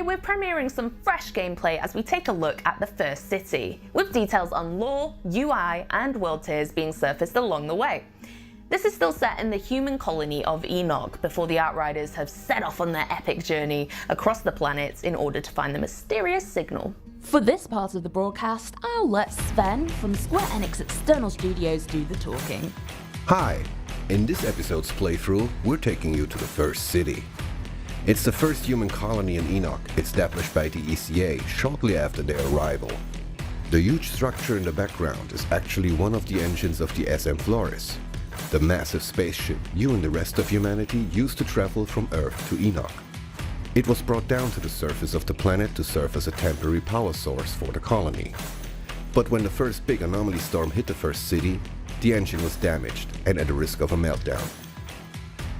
We're premiering some fresh gameplay as we take a look at the first city, with details on lore, UI, and world tiers being surfaced along the way. This is still set in the human colony of Enoch before the Outriders have set off on their epic journey across the planets in order to find the mysterious signal. For this part of the broadcast, I'll let Sven from Square Enix External Studios do the talking. Hi! In this episode's playthrough, we're taking you to the first city. It's the first human colony in Enoch, established by the ECA shortly after their arrival. The huge structure in the background is actually one of the engines of the SM Flores, the massive spaceship you and the rest of humanity used to travel from Earth to Enoch. It was brought down to the surface of the planet to serve as a temporary power source for the colony. But when the first big anomaly storm hit the first city, the engine was damaged and at the risk of a meltdown.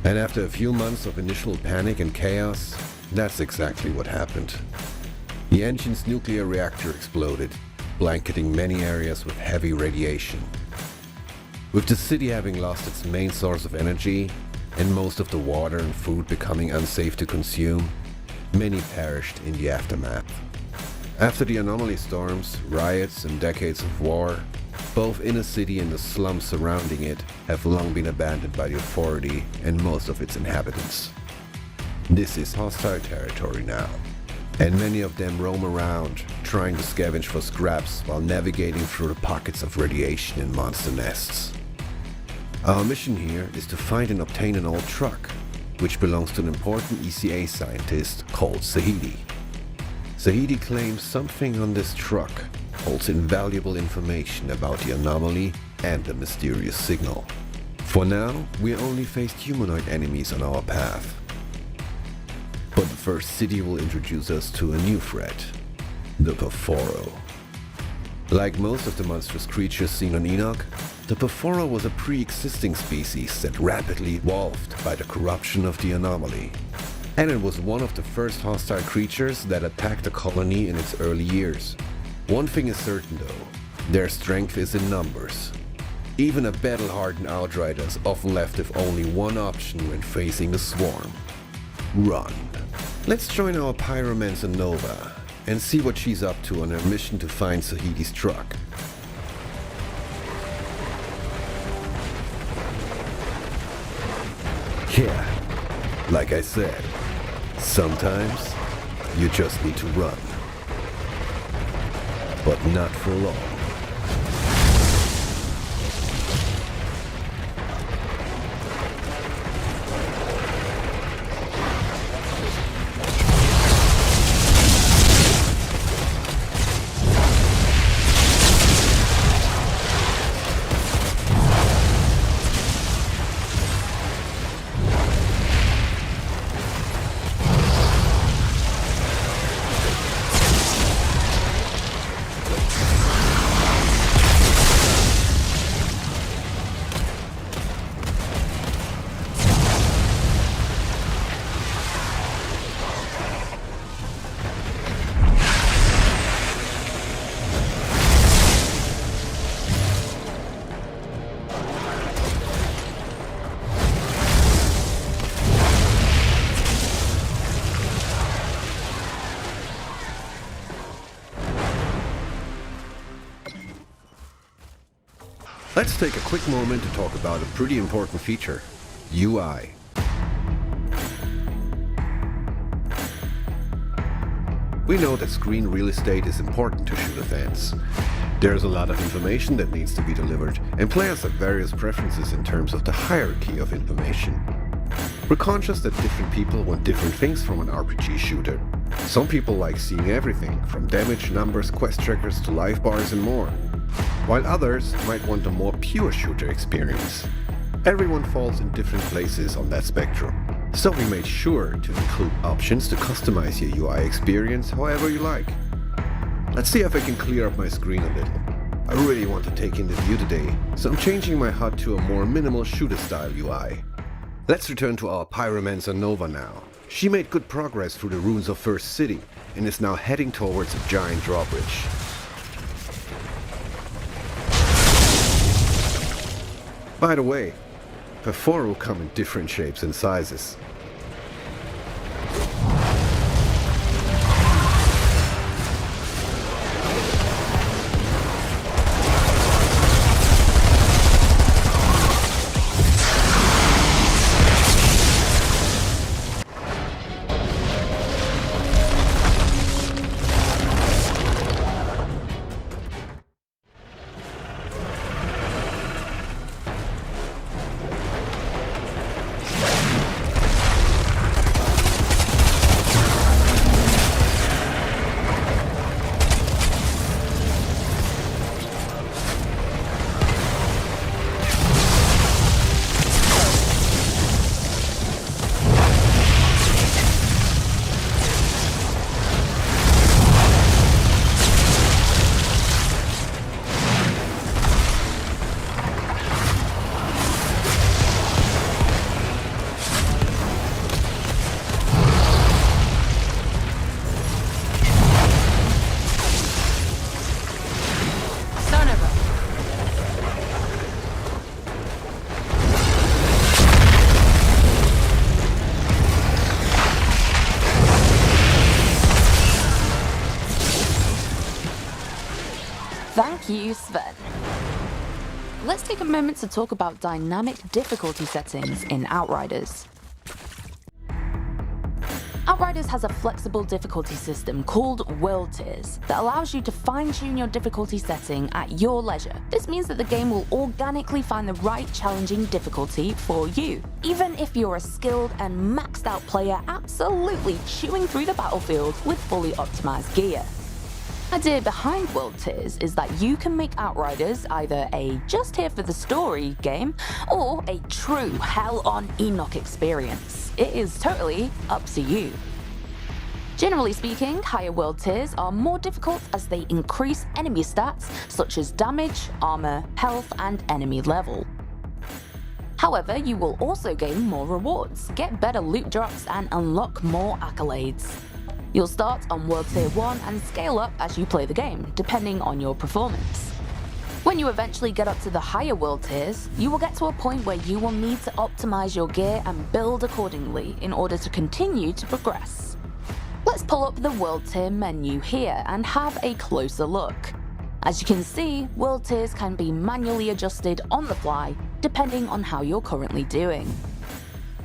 And after a few months of initial panic and chaos, that's exactly what happened. The engine's nuclear reactor exploded, blanketing many areas with heavy radiation. With the city having lost its main source of energy, and most of the water and food becoming unsafe to consume, many perished in the aftermath. After the anomaly storms, riots, and decades of war, both inner city and the slums surrounding it have long been abandoned by the authority and most of its inhabitants. This is hostile territory now, and many of them roam around, trying to scavenge for scraps while navigating through the pockets of radiation and monster nests. Our mission here is to find and obtain an old truck, which belongs to an important ECA scientist called Zahidi. Zahidi claims something on this truck holds invaluable information about the anomaly and the mysterious signal. For now, we only faced humanoid enemies on our path. But the first city will introduce us to a new threat, the Perforo. Like most of the monstrous creatures seen on Enoch, the Perforo was a pre-existing species that rapidly evolved by the corruption of the anomaly. And it was one of the first hostile creatures that attacked the colony in its early years. One thing is certain though, their strength is in numbers. Even a battle-hardened Outriders often left with only one option when facing the swarm: run. Let's join our pyromancer Nova and see what she's up to on her mission to find Zahidi's truck. Yeah, like I said, sometimes you just need to run. But not for long. Let's take a quick moment to talk about a pretty important feature: UI. We know that screen real estate is important to shooter fans. There's a lot of information that needs to be delivered, and players have various preferences in terms of the hierarchy of information. We're conscious that different people want different things from an RPG shooter. Some people like seeing everything, from damage, numbers, quest trackers to life bars and more, while others might want a more pure shooter experience. Everyone falls in different places on that spectrum, so we made sure to include options to customize your UI experience however you like. Let's see if I can clear up my screen a little. I really want to take in the view today, so I'm changing my HUD to a more minimal shooter style UI. Let's return to our pyromancer Nova now. She made good progress through the ruins of First City and is now heading towards a giant drawbridge. By the way, Perforo come in different shapes and sizes. you, Sven. Let's take a moment to talk about dynamic difficulty settings in Outriders. Outriders has a flexible difficulty system called world tiers that allows you to fine-tune your difficulty setting at your leisure. This means that the game will organically find the right challenging difficulty for you, even if you're a skilled and maxed out player absolutely chewing through the battlefield with fully optimized gear. The idea behind world tiers is that you can make Outriders either a just here for the story game or a true hell on Enoch experience. It is totally up to you. Generally speaking, higher world tiers are more difficult as they increase enemy stats such as damage, armor, health, and enemy level. However, you will also gain more rewards, get better loot drops, and unlock more accolades. You'll start on World Tier 1 and scale up as you play the game, depending on your performance. When you eventually get up to the higher world tiers, you will get to a point where you will need to optimize your gear and build accordingly in order to continue to progress. Let's pull up the World Tier menu here and have a closer look. As you can see, world tiers can be manually adjusted on the fly, depending on how you're currently doing.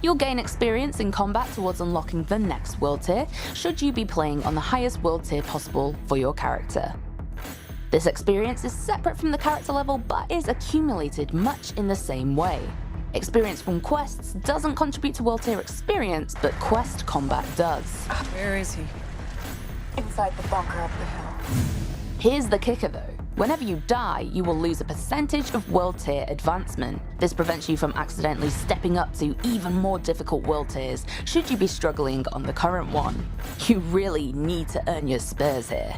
You'll gain experience in combat towards unlocking the next world tier, should you be playing on the highest world tier possible for your character. This experience is separate from the character level but is accumulated much in the same way. Experience from quests doesn't contribute to world tier experience, but quest combat does. Where is he? Inside the bunker up the hill. Here's the kicker though. Whenever you die, you will lose a percentage of world tier advancement. This prevents you from accidentally stepping up to even more difficult world tiers should you be struggling on the current one. You really need to earn your spurs here.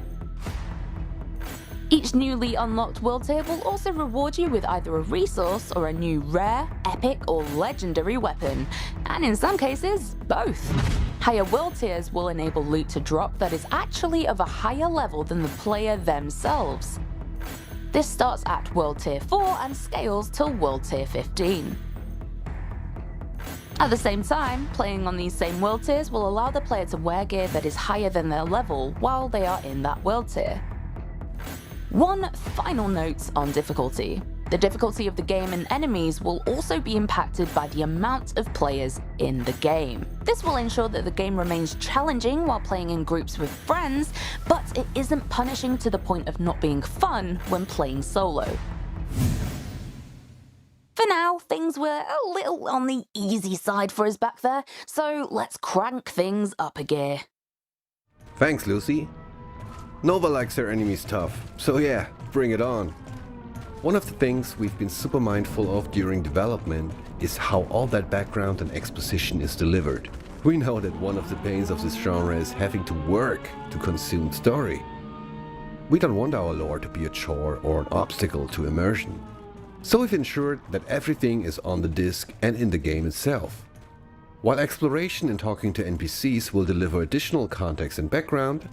Each newly unlocked world tier will also reward you with either a resource or a new rare, epic, or legendary weapon, and in some cases, both. Higher world tiers will enable loot to drop that is actually of a higher level than the player themselves. This starts at World Tier 4 and scales till World Tier 15. At the same time, playing on these same world tiers will allow the player to wear gear that is higher than their level while they are in that world tier. One final note on difficulty. The difficulty of the game and enemies will also be impacted by the amount of players in the game. This will ensure that the game remains challenging while playing in groups with friends, but it isn't punishing to the point of not being fun when playing solo. For now, things were a little on the easy side for us back there, so let's crank things up a gear. Thanks, Lucy. Nova likes her enemies tough, so yeah, bring it on. One of the things we've been super mindful of during development is how all that background and exposition is delivered. We know that one of the pains of this genre is having to work to consume story. We don't want our lore to be a chore or an obstacle to immersion. So we've ensured that everything is on the disc and in the game itself. While exploration and talking to NPCs will deliver additional context and background,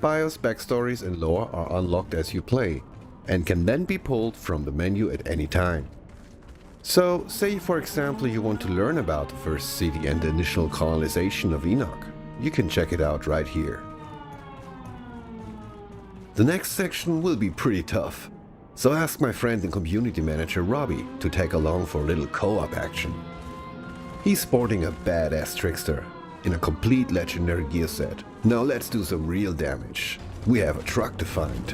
BIOS, backstories and lore are unlocked as you play, and can then be pulled from the menu at any time. So, say for example you want to learn about the first city and the initial colonization of Enoch, you can check it out right here. The next section will be pretty tough, so ask my friend and community manager Robbie to tag along for a little co-op action. He's sporting a badass trickster in a complete legendary gear set. Now let's do some real damage. We have a truck to find.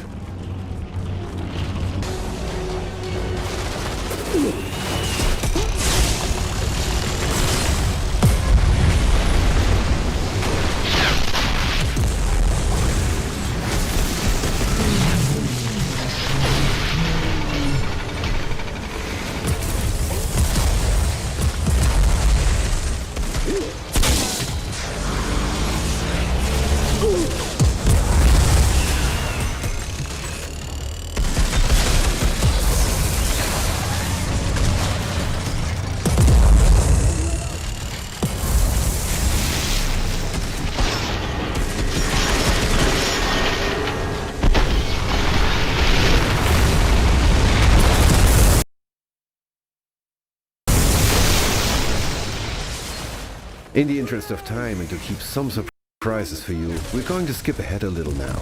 In the interest of time and to keep some surprises for you, we're going to skip ahead a little now.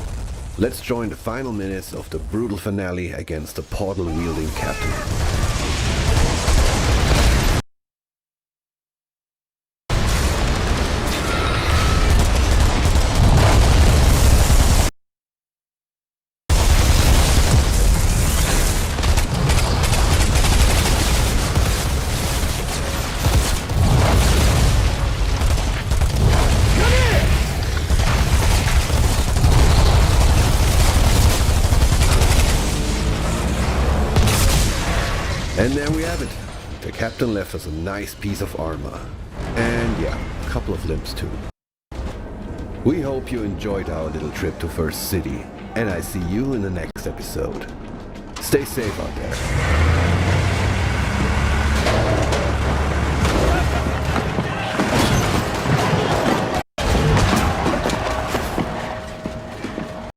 Let's join the final minutes of the brutal finale against the portal-wielding captain. And there we have it. The captain left us a nice piece of armor. And yeah, a couple of limbs too. We hope you enjoyed our little trip to First City, and I see you in the next episode. Stay safe out there.